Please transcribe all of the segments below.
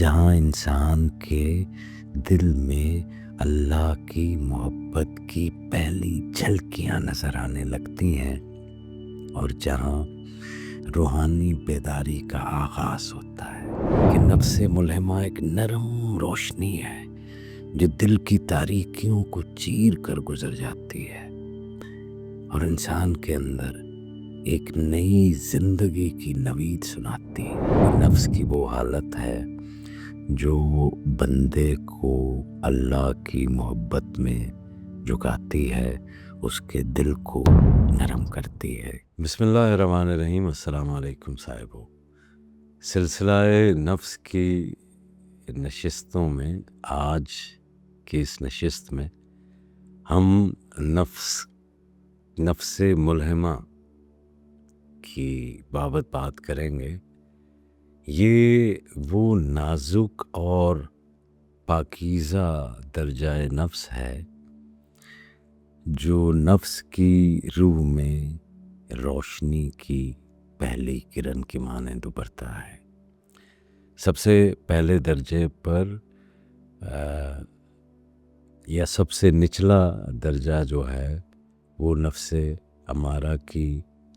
جہاں انسان کے دل میں اللہ کی محبت کی پہلی جھلکیاں نظر آنے لگتی ہیں، اور جہاں روحانی بیداری کا آغاز ہوتا ہے کہ نفس ملہمہ ایک نرم روشنی ہے جو دل کی تاریکیوں کو چیر کر گزر جاتی ہے اور انسان کے اندر ایک نئی زندگی کی نوید سناتی ہے۔ نفس کی وہ حالت ہے جو بندے کو اللہ کی محبت میں جھکاتی ہے، اس کے دل کو نرم کرتی ہے۔ بسم اللہ الرحمن الرحیم۔ السلام علیکم صاحبو۔ سلسلہ نفس کی نشستوں میں آج کی اس نشست میں ہم نفس ملہمہ کی بات کریں گے۔ یہ وہ نازک اور پاکیزہ درجہ نفس ہے جو نفس کی روح میں روشنی کی پہلی کرن کی مانند ابھرتا ہے۔ سب سے پہلے درجے پر یا سب سے نچلا درجہ جو ہے وہ نفس امارہ کی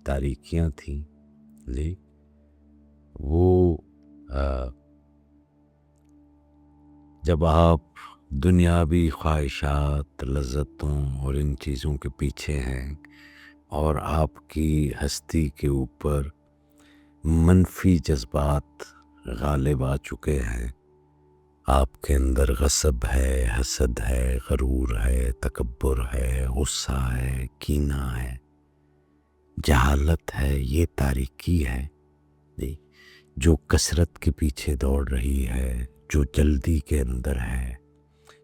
تاریکیاں تھیں جی۔ وہ جب آپ دنیاوی خواہشات، لذتوں اور ان چیزوں کے پیچھے ہیں اور آپ کی ہستی کے اوپر منفی جذبات غالب آ چکے ہیں، آپ کے اندر غصب ہے، حسد ہے، غرور ہے، تکبر ہے، غصہ ہے، کینہ ہے، جہالت ہے، یہ تاریکی ہے جی، جو کثرت کے پیچھے دوڑ رہی ہے، جو جلدی کے اندر ہے،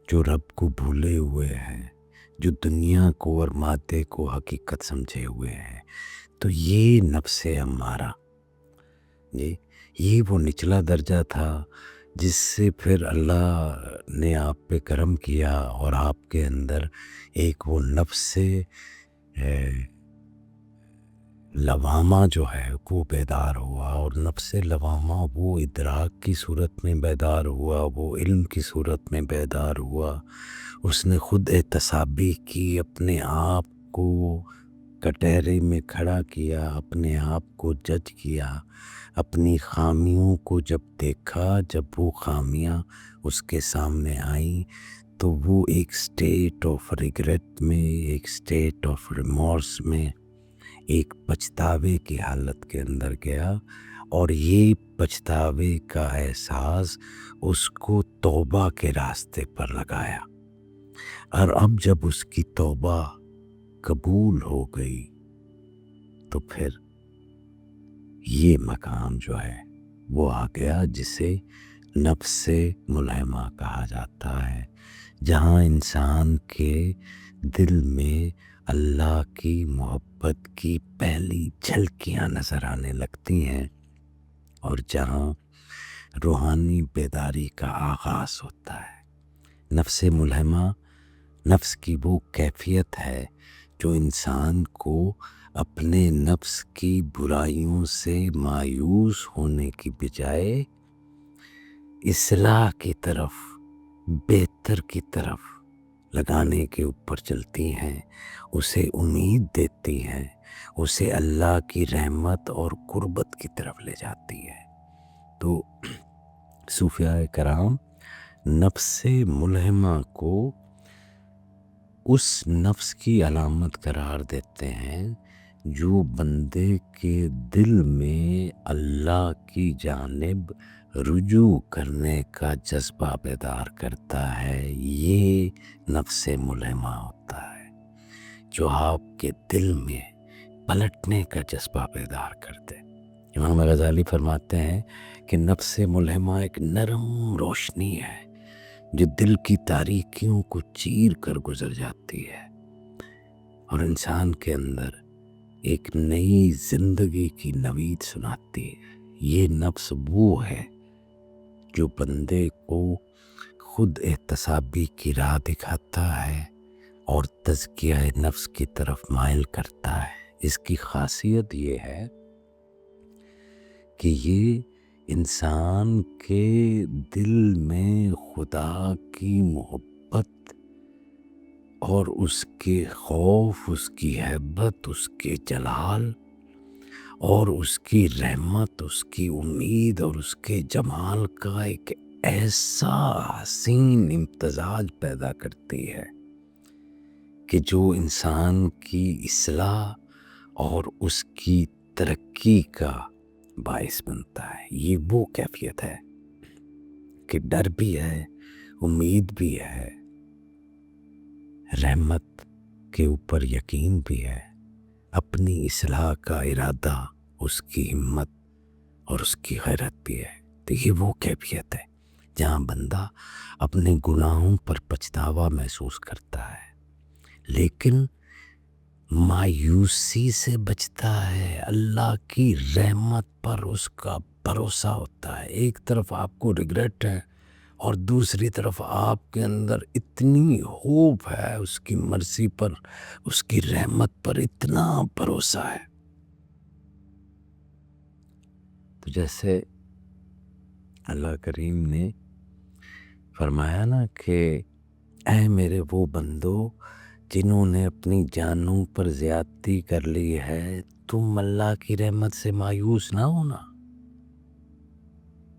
جو رب کو بھولے ہوئے ہے، جو دنیا کو اور مادے کو حقیقت سمجھے ہوئے ہے۔ تو یہ نفس امارہ جی، یہ وہ نچلا درجہ تھا جس سے پھر اللہ نے آپ پہ کرم کیا اور آپ کے اندر ایک وہ نفس لوامہ جو ہے وہ بیدار ہوا، اور نفس لوامہ وہ ادراک کی صورت میں بیدار ہوا، وہ علم کی صورت میں بیدار ہوا۔ اس نے خود احتسابی کی، اپنے آپ کو کٹہرے میں کھڑا کیا، اپنے آپ کو جج کیا، اپنی خامیوں کو جب دیکھا، جب وہ خامیاں اس کے سامنے آئیں تو وہ ایک سٹیٹ آف ریگریٹ میں، ایک سٹیٹ آف ریمورس میں، ایک پچھتاوے کی حالت کے اندر گیا، اور یہ پچھتاوے کا احساس اس کو توبہ کے راستے پر لگایا، اور اب جب اس کی توبہ قبول ہو گئی تو پھر یہ مقام جو ہے وہ آ گیا جسے نفس ملہمہ کہا جاتا ہے، جہاں انسان کے دل میں اللہ کی محبت کی پہلی جھلکیاں نظر آنے لگتی ہیں، اور جہاں روحانی بیداری کا آغاز ہوتا ہے۔ نفس ملہمہ نفس کی وہ کیفیت ہے جو انسان کو اپنے نفس کی برائیوں سے مایوس ہونے کی بجائے اصلاح کی طرف، بہتر کی طرف لگانے کے اوپر چلتی ہیں، اسے امید دیتی ہیں، اسے اللہ کی رحمت اور قربت کی طرف لے جاتی ہے۔ تو صوفیاء کرام نفس ملہمہ کو اس نفس کی علامت قرار دیتے ہیں جو بندے کے دل میں اللہ کی جانب رجوع کرنے کا جذبہ بیدار کرتا ہے۔ یہ نفس ملہمہ ہوتا ہے جو آپ کے دل میں پلٹنے کا جذبہ بیدار کرتے۔ امام غزالی فرماتے ہیں کہ نفس ملہمہ ایک نرم روشنی ہے جو دل کی تاریکیوں کو چیر کر گزر جاتی ہے اور انسان کے اندر ایک نئی زندگی کی نوید سناتی ہے۔ یہ نفس وہ ہے جو بندے کو خود احتسابی کی راہ دکھاتا ہے اور تزکیہ نفس کی طرف مائل کرتا ہے۔ اس کی خاصیت یہ ہے کہ یہ انسان کے دل میں خدا کی محبت اور اس کے خوف، اس کی ہیبت، اس کے جلال اور اس کی رحمت، اس کی امید اور اس کے جمال کا ایک ایسا حسین امتزاج پیدا کرتی ہے کہ جو انسان کی اصلاح اور اس کی ترقی کا باعث بنتا ہے۔ یہ وہ کیفیت ہے کہ ڈر بھی ہے، امید بھی ہے، رحمت کے اوپر یقین بھی ہے، اپنی اصلاح کا ارادہ، اس کی ہمت اور اس کی غیرت بھی ہے۔ تو یہ وہ کیفیت ہے جہاں بندہ اپنے گناہوں پر پچھتاوا محسوس کرتا ہے لیکن مایوسی سے بچتا ہے، اللہ کی رحمت پر اس کا بھروسہ ہوتا ہے۔ ایک طرف آپ کو ریگریٹ ہے اور دوسری طرف آپ کے اندر اتنی ہوپ ہے اس کی مرضی پر، اس کی رحمت پر اتنا بھروسہ ہے۔ تو جیسے اللہ کریم نے فرمایا نا کہ اے میرے وہ بندو جنہوں نے اپنی جانوں پر زیادتی کر لی ہے، تم اللہ کی رحمت سے مایوس نہ ہونا،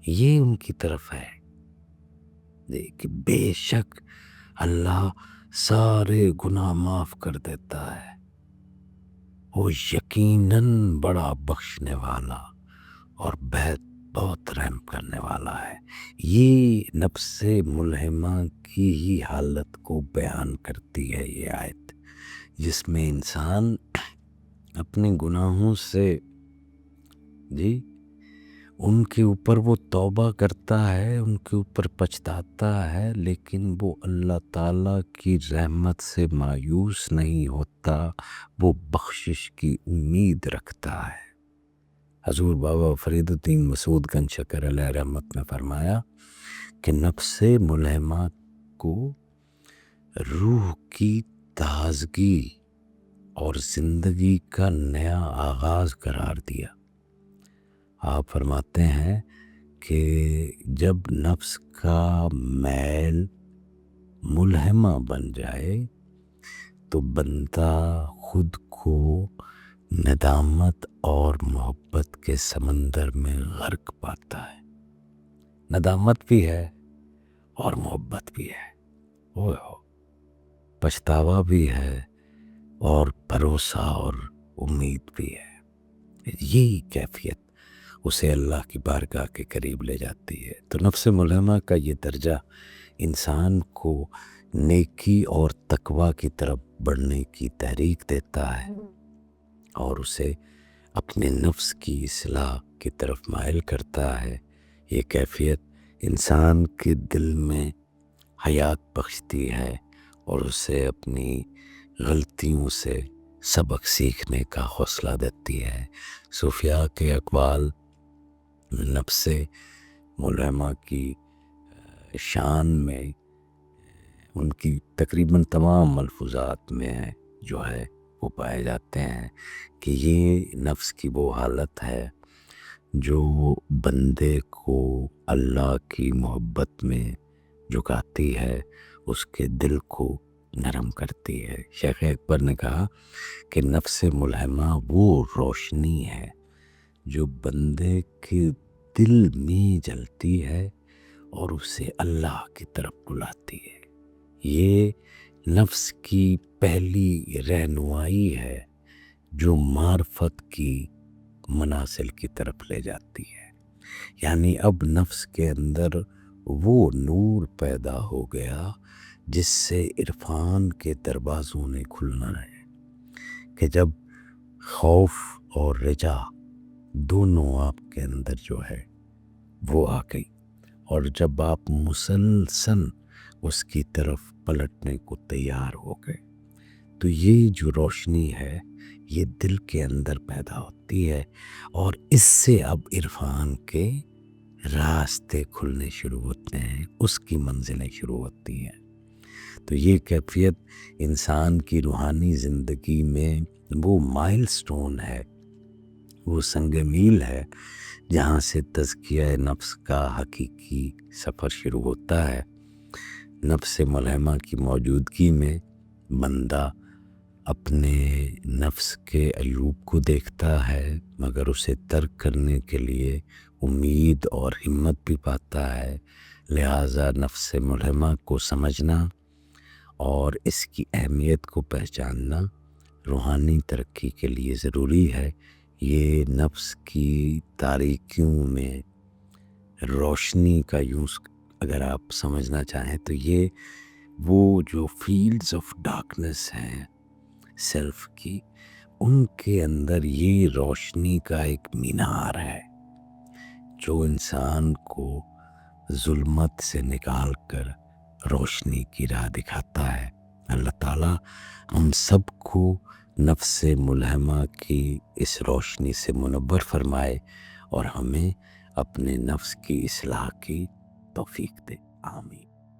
یہ ان کی طرف ہے کہ بے شک اللہ سارے گناہ معاف کر دیتا ہے، وہ یقیناً بڑا بخشنے والا اور بہت رحم کرنے والا ہے۔ یہ نفس ملہمہ کی ہی حالت کو بیان کرتی ہے یہ آیت، جس میں انسان اپنے گناہوں سے ان کے اوپر وہ توبہ کرتا ہے، ان کے اوپر پچھتاتا ہے، لیکن وہ اللہ تعالیٰ کی رحمت سے مایوس نہیں ہوتا، وہ بخشش کی امید رکھتا ہے۔ حضور بابا فرید الدین مسعود گنج شکر علیہ رحمت نے فرمایا کہ نفس ملہمہ کو روح کی تازگی اور زندگی کا نیا آغاز قرار دیا۔ آپ فرماتے ہیں کہ جب نفس کا میل ملہمہ بن جائے تو بندہ خود کو ندامت اور محبت کے سمندر میں غرق پاتا ہے۔ ندامت بھی ہے اور محبت بھی ہے، پچھتاوا بھی ہے اور بھروسہ اور امید بھی ہے۔ یہی کیفیت اسے اللہ کی بارگاہ کے قریب لے جاتی ہے۔ تو نفس ملہمہ کا یہ درجہ انسان کو نیکی اور تقوی کی طرف بڑھنے کی تحریک دیتا ہے اور اسے اپنے نفس کی اصلاح کی طرف مائل کرتا ہے۔ یہ کیفیت انسان کے دل میں حیات بخشتی ہے اور اسے اپنی غلطیوں سے سبق سیکھنے کا حوصلہ دیتی ہے۔ صوفیاء کے اقوال نفس ملہمہ کی شان میں ان کی تقریباً تمام ملفوظات میں جو ہے وہ پائے جاتے ہیں کہ یہ نفس کی وہ حالت ہے جو بندے کو اللہ کی محبت میں جھکاتی ہے، اس کے دل کو نرم کرتی ہے۔ شیخ اکبر نے کہا کہ نفس ملہمہ وہ روشنی ہے جو بندے کے دل میں جلتی ہے اور اسے اللہ کی طرف بلاتی ہے۔ یہ نفس کی پہلی رہنمائی ہے جو معرفت کی منازل کی طرف لے جاتی ہے۔ یعنی اب نفس کے اندر وہ نور پیدا ہو گیا جس سے عرفان کے دروازوں نے کھلنا ہے کہ جب خوف اور رجا دونوں آپ کے اندر جو ہے وہ آ گئی اور جب آپ مسلسل اس کی طرف پلٹنے کو تیار ہو گئے تو یہ جو روشنی ہے یہ دل کے اندر پیدا ہوتی ہے اور اس سے اب عرفان کے راستے کھلنے شروع ہوتے ہیں، اس کی منزلیں شروع ہوتی ہیں۔ تو یہ کیفیت انسان کی روحانی زندگی میں وہ مائل سٹون ہے، وہ سنگ میل ہے جہاں سے تزکیہ نفس کا حقیقی سفر شروع ہوتا ہے۔ نفس ملہمہ کی موجودگی میں بندہ اپنے نفس کے عیوب کو دیکھتا ہے، مگر اسے ترک کرنے کے لیے امید اور ہمت بھی پاتا ہے۔ لہٰذا نفس ملہمہ کو سمجھنا اور اس کی اہمیت کو پہچاننا روحانی ترقی کے لیے ضروری ہے۔ یہ نفس کی تاریکیوں میں روشنی کا یوز اگر آپ سمجھنا چاہیں تو یہ وہ جو فیلڈز آف ڈارکنس ہیں سیلف کی، ان کے اندر یہ روشنی کا ایک مینار ہے جو انسان کو ظلمت سے نکال کر روشنی کی راہ دکھاتا ہے۔ اللہ تعالیٰ ہم سب کو نفس ملہمہ کی اس روشنی سے منور فرمائے اور ہمیں اپنے نفس کی اصلاح کی توفیق دے۔ آمین۔